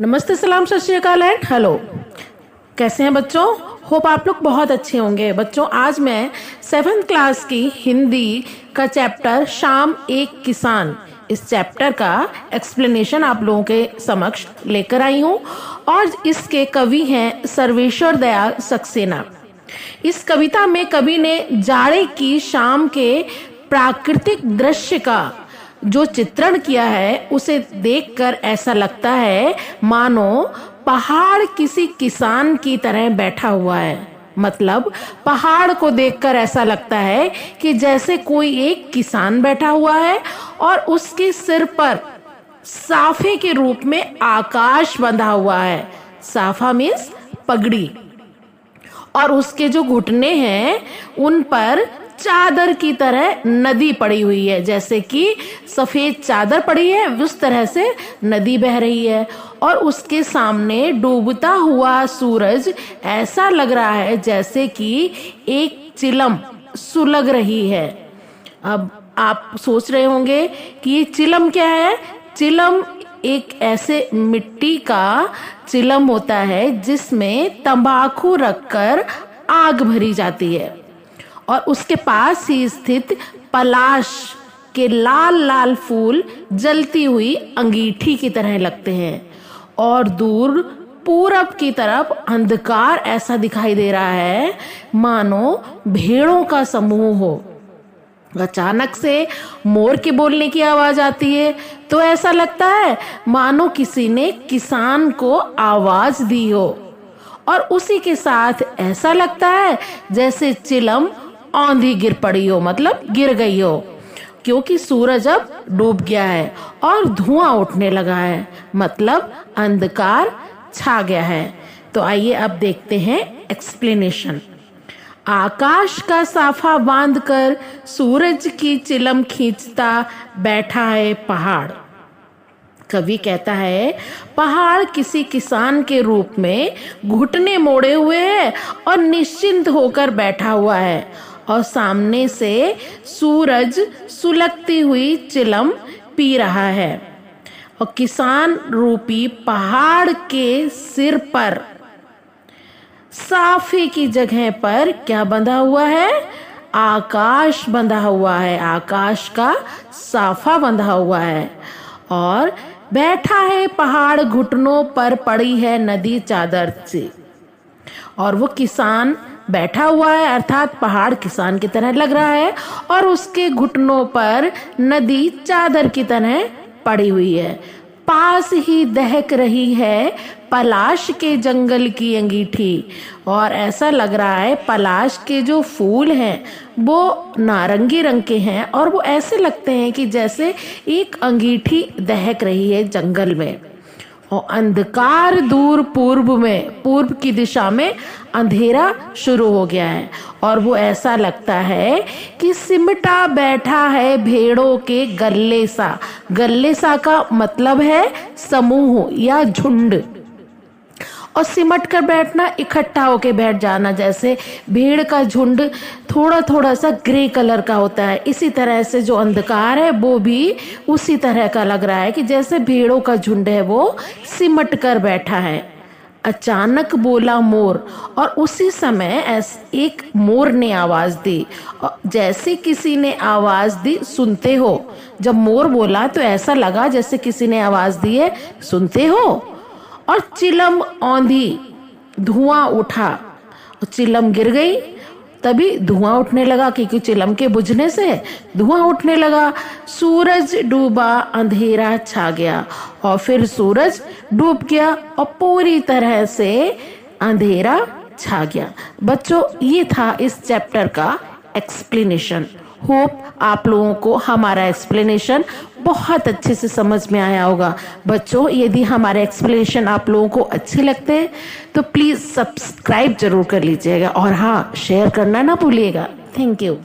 नमस्ते, सलाम, सत श्री अकाल एंड हेलो। कैसे हैं बच्चों? होप आप लोग बहुत अच्छे होंगे। बच्चों, आज मैं 7th क्लास की हिंदी का चैप्टर शाम एक किसान, इस चैप्टर का एक्सप्लेनेशन आप लोगों के समक्ष लेकर आई हूँ और इसके कवि हैं सर्वेश्वर दयाल सक्सेना। इस कविता में कवि ने जाड़े की शाम के प्राकृतिक दृश्य का जो चित्रण किया है उसे देखकर ऐसा लगता है मानो पहाड़ किसी किसान की तरह बैठा हुआ है। मतलब पहाड़ को देखकर ऐसा लगता है कि जैसे कोई एक किसान बैठा हुआ है और उसके सिर पर साफे के रूप में आकाश बंधा हुआ है। साफा मीन्स पगड़ी, और उसके जो घुटने हैं उन पर चादर की तरह नदी पड़ी हुई है। जैसे कि सफेद चादर पड़ी है उस तरह से नदी बह रही है, और उसके सामने डूबता हुआ सूरज ऐसा लग रहा है जैसे कि एक चिलम सुलग रही है। अब आप सोच रहे होंगे कि ये चिलम क्या है। चिलम एक ऐसे मिट्टी का चिलम होता है जिसमें तंबाकू रखकर आग भरी जाती है, और उसके पास ही स्थित पलाश के लाल लाल फूल जलती हुई अंगीठी की तरह लगते हैं, और दूर पूरब की तरफ अंधकार ऐसा दिखाई दे रहा है मानो भेड़ों का समूह हो। अचानक से मोर के बोलने की आवाज आती है तो ऐसा लगता है मानो किसी ने किसान को आवाज दी हो, और उसी के साथ ऐसा लगता है जैसे चिलम आंधी गिर पड़ी हो, मतलब गिर गई हो, क्योंकि सूरज अब डूब गया है और धुआं उठने लगा है, मतलब अंधकार छा गया है। तो आइए अब देखते हैं एक्सप्लेनेशन। आकाश का साफा बांधकर सूरज की चिलम खींचता बैठा है पहाड़। कवि कहता है पहाड़ किसी किसान के रूप में घुटने मोड़े हुए है और निश्चिंत होकर बैठा हुआ है, और सामने से सूरज सुलगती हुई चिलम पी रहा है, और किसान रूपी पहाड़ के सिर पर साफे की जगह पर क्या बंधा हुआ है? आकाश बंधा हुआ है। आकाश का साफा बंधा हुआ है, और बैठा है पहाड़, घुटनों पर पड़ी है नदी चादर से, और वो किसान बैठा हुआ है, अर्थात पहाड़ किसान की तरह लग रहा है, और उसके घुटनों पर नदी चादर की तरह पड़ी हुई है। पास ही दहक रही है पलाश के जंगल की अंगीठी, और ऐसा लग रहा है पलाश के जो फूल हैं वो नारंगी रंग के हैं, और वो ऐसे लगते हैं कि जैसे एक अंगीठी दहक रही है जंगल में। और अंधकार दूर पूर्व की दिशा में अंधेरा शुरू हो गया है, और वो ऐसा लगता है कि सिमटा बैठा है भेड़ों के गल्ले सा। गल्ले सा का मतलब है समूह या झुंड, और सिमट कर बैठना, इकट्ठा होके बैठ जाना। जैसे भेड़ का झुंड थोड़ा थोड़ा सा ग्रे कलर का होता है, इसी तरह से जो अंधकार है वो भी उसी तरह का लग रहा है कि जैसे भेड़ों का झुंड है वो सिमट कर बैठा है। अचानक बोला मोर, और उसी समय एक मोर ने आवाज दी। जैसे किसी ने आवाज दी, सुनते हो। जब मोर बोला तो ऐसा लगा जैसे किसी ने आवाज दी है, सुनते हो। और चिलम औंधी, धुआं उठा, और चिलम गिर गई। तभी धुआं उठने लगा, क्योंकि चिलम के बुझने से धुआं उठने लगा। सूरज डूबा, अंधेरा छा गया, और फिर सूरज डूब गया और पूरी तरह से अंधेरा छा गया। बच्चों, ये था इस चैप्टर का एक्सप्लेनेशन। होप आप लोगों को हमारा एक्सप्लेनेशन बहुत अच्छे से समझ में आया होगा। बच्चों, यदि हमारे एक्सप्लेनेशन आप लोगों को अच्छे लगते हैं तो प्लीज़ सब्सक्राइब जरूर कर लीजिएगा, और हाँ, शेयर करना ना भूलिएगा। Thank you.